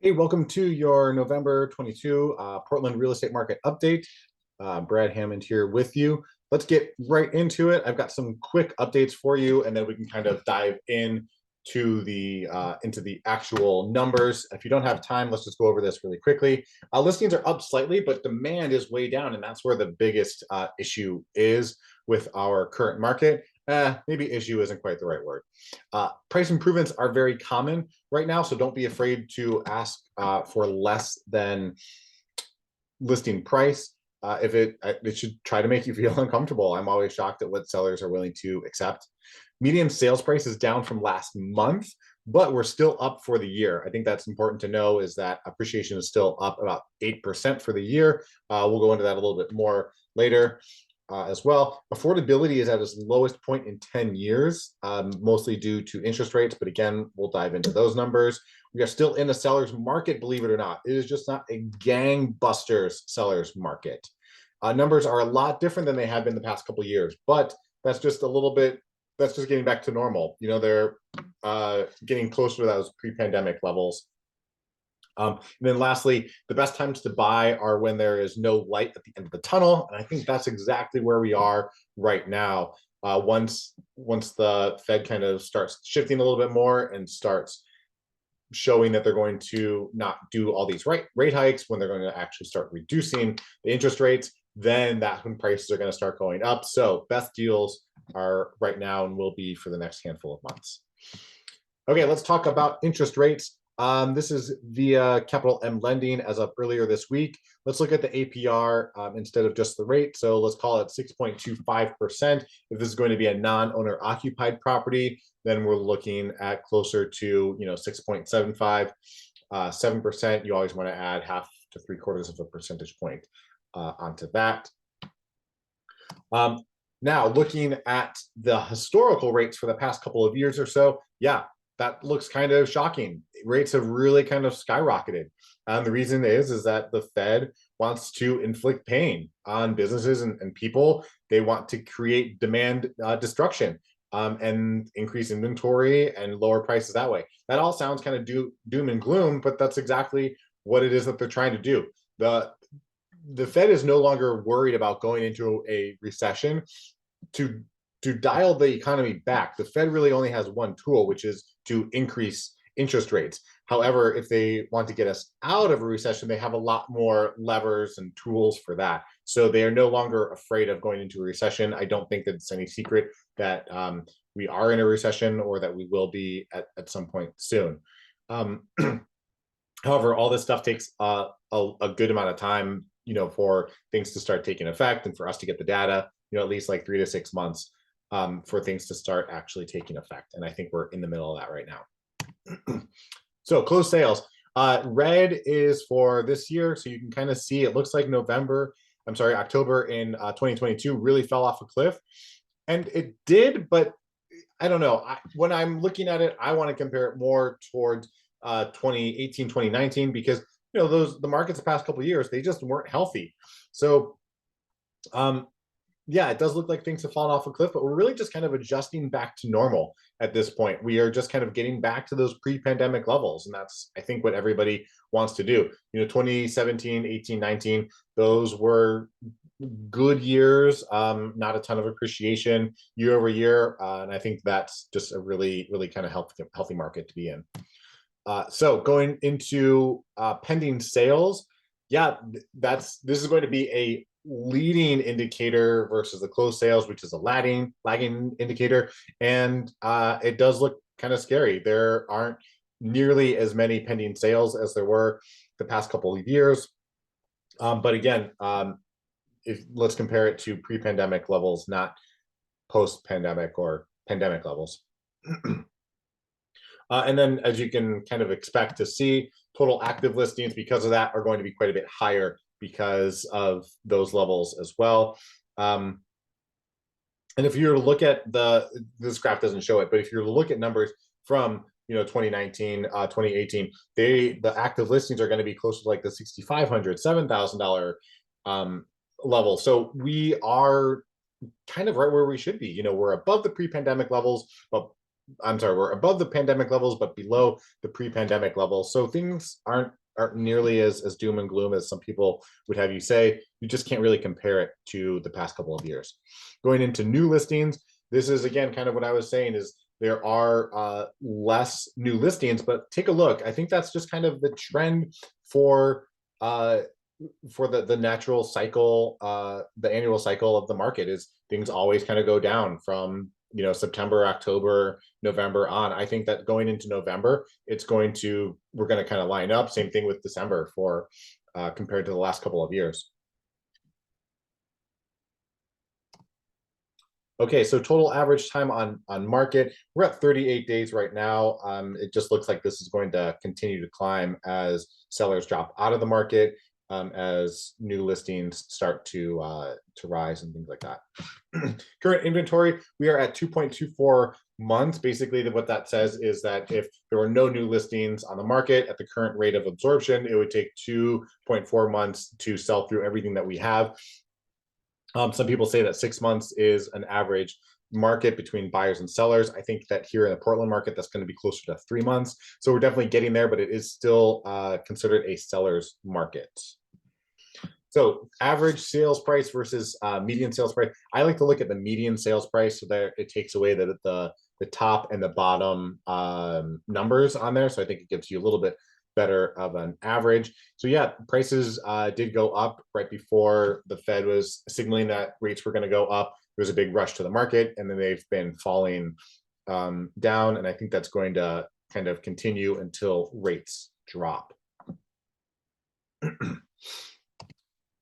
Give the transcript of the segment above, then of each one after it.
Hey, welcome to your November 22 Portland real estate market update. Brad Hammond here with you. Let's get right into it. I've got some quick updates for you, and then we can kind of dive in to into the actual numbers. If you don't have time, let's just go over this really quickly. Listings are up slightly, but demand is way down, and that's where the biggest issue is with our current market. Maybe issue isn't quite the right word. Price improvements are very common right now, so don't be afraid to ask for less than listing price. If it should try to make you feel uncomfortable. I'm always shocked at what sellers are willing to accept. Median sales price is down from last month, but we're still up for the year. I think that's important to know, is that appreciation is still up about 8% for the year. We'll go into that a little bit more later. As well. Affordability is at its lowest point in 10 years, mostly due to interest rates. But again, we'll dive into those numbers. We are still in a seller's market, believe it or not. It is just not a gangbusters seller's market. Numbers are a lot different than they have been the past couple of years, but that's just a little bit, that's just getting back to normal. You know, they're getting closer to those pre-pandemic levels. And then lastly, the best times to buy are when there is no light at the end of the tunnel. And I think that's exactly where we are right now. Once the Fed kind of starts shifting a little bit more and starts showing that they're going to not do all these rate hikes, when they're going to actually start reducing the interest rates, then that's when prices are going to start going up. So best deals are right now and will be for the next handful of months. Okay, let's talk about interest rates. This is via Capital M Lending as of earlier this week. Let's look at the APR instead of just the rate. So let's call it 6.25%. If this is going to be a non-owner occupied property, then we're looking at closer to 6.75, 7%. You always want to add half to 3/4 of a percentage point onto that. Now, looking at the historical rates for the past couple of years or so, yeah, that looks kind of shocking. Rates have really kind of skyrocketed. And the reason is that the Fed wants to inflict pain on businesses and people. They want to create demand destruction and increase inventory and lower prices that way. That all sounds kind of doom and gloom, but that's exactly what it is that they're trying to do. The Fed is no longer worried about going into a recession. To dial the economy back, the Fed really only has one tool, which is to increase interest rates. However, if they want to get us out of a recession, they have a lot more levers and tools for that. So they are no longer afraid of going into a recession. I don't think that it's any secret that we are in a recession, or that we will be at some point soon. However, all this stuff takes a good amount of time, for things to start taking effect, and for us to get the data, at least like 3 to 6 months for things to start actually taking effect. And I think we're in the middle of that right now. So closed sales. Red is for this year. So you can kind of see, it looks like October in 2022 really fell off a cliff. And it did, but I don't know. When I'm looking at it, I want to compare it more towards 2018, 2019, because the markets the past couple of years, they just weren't healthy. So yeah, it does look like things have fallen off a cliff, but we're really just kind of adjusting back to normal at this point. We are just kind of getting back to those pre-pandemic levels. And that's, I think, what everybody wants to do. 2017, 18, 19, those were good years, not a ton of appreciation year over year. And I think that's just a really, really kind of healthy market to be in. So going into pending sales, yeah, this is going to be a leading indicator versus the closed sales, which is a lagging indicator. And it does look kind of scary. There aren't nearly as many pending sales as there were the past couple of years. But again, let's compare it to pre-pandemic levels, not post-pandemic or pandemic levels. And then, as you can kind of expect to see, total active listings, because of that, are going to be quite a bit higher because of those levels as well. And if you were to look at this graph doesn't show it, but if you were to look at numbers from 2019, 2018, the active listings are going to be closer to like the $6,500, $7,000 level. So we are kind of right where we should be. We're above the pre-pandemic levels, but I'm sorry, we're above the pandemic levels, but below the pre-pandemic levels. So things aren't nearly as doom and gloom as some people would have you say. You just can't really compare it to the past couple of years. Going into new listings, this is again kind of what I was saying is there are less new listings, but take a look. I think that's just kind of the trend for uh, the natural cycle, the annual cycle of the market is things always kind of go down from September, October, November on. I think that going into November, we're going to kind of line up. Same thing with December for compared to the last couple of years. Okay, so total average time on market, we're at 38 days right now. It just looks like this is going to continue to climb as sellers drop out of the market, as new listings start to rise and things like that. Current inventory, we are at 2.24 months. Basically, what that says is that if there were no new listings on the market at the current rate of absorption, it would take 2.4 months to sell through everything that we have. Some people say that 6 months is an average market between buyers and sellers. I think that here in the Portland market, that's going to be closer to 3 months. So we're definitely getting there, but it is still considered a seller's market. So average sales price versus median sales price. I like to look at the median sales price so that it takes away the top and the bottom numbers on there. So I think it gives you a little bit better of an average. So yeah, prices did go up right before the Fed was signaling that rates were going to go up. There was a big rush to the market, and then they've been falling down. And I think that's going to kind of continue until rates drop.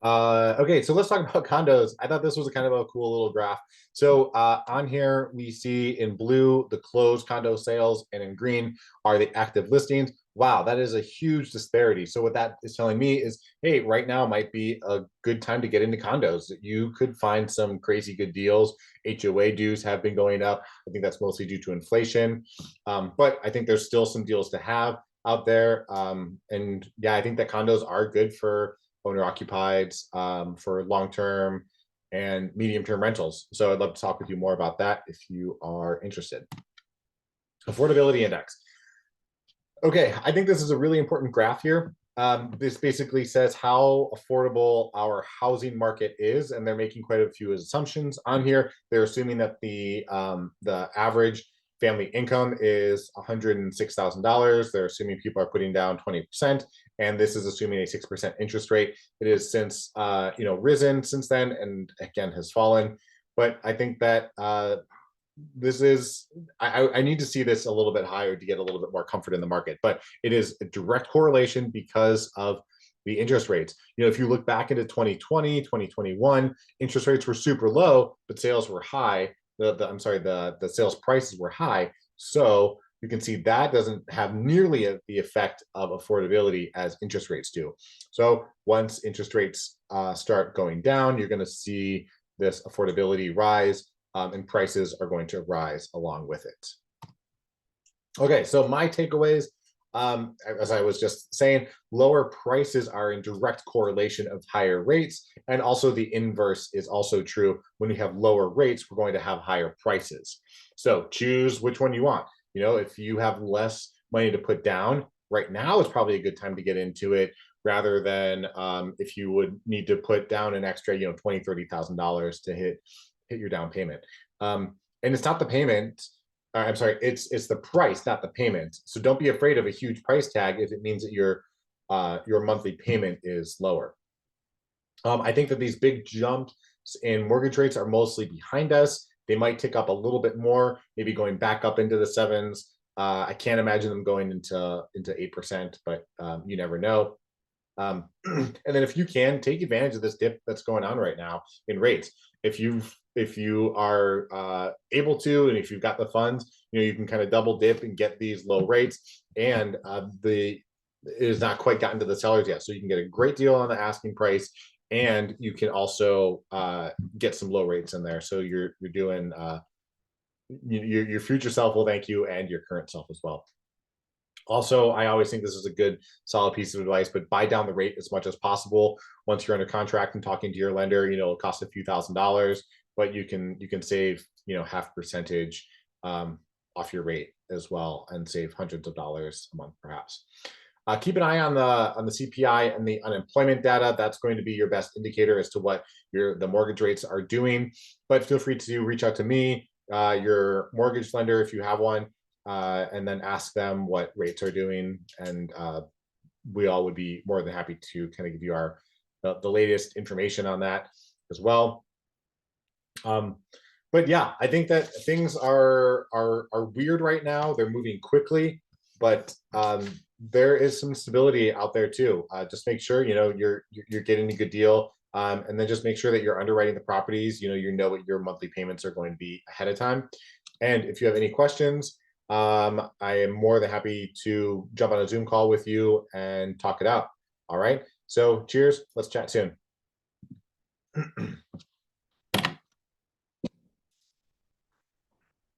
Okay, so let's talk about condos. I thought this was a kind of a cool little graph. So on here, we see in blue the closed condo sales, and in green are the active listings. Wow, that is a huge disparity. So what that is telling me is, hey, right now might be a good time to get into condos. You could find some crazy good deals. HOA dues have been going up. I think that's mostly due to inflation. But I think there's still some deals to have out there. And yeah, I think that condos are good for owner occupied, for long-term and medium-term rentals. So I'd love to talk with you more about that if you are interested. Affordability index. Okay, I think this is a really important graph here. This basically says how affordable our housing market is, and they're making quite a few assumptions on here. They're assuming that the average family income is $106,000. They're assuming people are putting down 20%, and this is assuming a 6% interest rate. It has since risen since then, and again has fallen. But I think that this is I need to see this a little bit higher to get a little bit more comfort in the market, but it is a direct correlation because of the interest rates. If you look back into 2020, 2021, interest rates were super low, but sales were high. The sales prices were high. So you can see that doesn't have nearly the effect of affordability as interest rates do. So once interest rates start going down, you're going to see this affordability rise, and prices are going to rise along with it. Okay, so my takeaways, as I was just saying, lower prices are in direct correlation of higher rates, and also the inverse is also true. When we have lower rates, we're going to have higher prices. So choose which one you want. If you have less money to put down, right now is probably a good time to get into it, rather than if you would need to put down an extra, $20,000, $30,000 to hit your down payment. And it's not the payment. I'm sorry, it's the price, not the payment. So don't be afraid of a huge price tag if it means that your monthly payment is lower. I think that these big jumps in mortgage rates are mostly behind us. They might tick up a little bit more, maybe going back up into the sevens. I can't imagine them going into 8%, but you never know. And then if you can, take advantage of this dip that's going on right now in rates. If you are able to, and if you've got the funds, you can kind of double dip and get these low rates. And it has not quite gotten to the sellers yet, so you can get a great deal on the asking price, and you can also get some low rates in there. So you're doing your future self will thank you, and your current self as well. Also, I always think this is a good, solid piece of advice, but buy down the rate as much as possible. Once you're under contract and talking to your lender, it'll cost a few $1,000s, but you can save, half percentage off your rate as well and save hundreds of dollars a month, perhaps. Keep an eye on the CPI and the unemployment data. That's going to be your best indicator as to what the mortgage rates are doing. But feel free to reach out to me, your mortgage lender, if you have one, and then ask them what rates are doing. And we all would be more than happy to kind of give you the latest information on that as well. But yeah, I think that things are weird right now. They're moving quickly, but there is some stability out there too. Just make sure you're getting a good deal, and then just make sure that you're underwriting the properties. You know what your monthly payments are going to be ahead of time. And if you have any questions, I am more than happy to jump on a Zoom call with you and talk it out. All right. So cheers. Let's chat soon.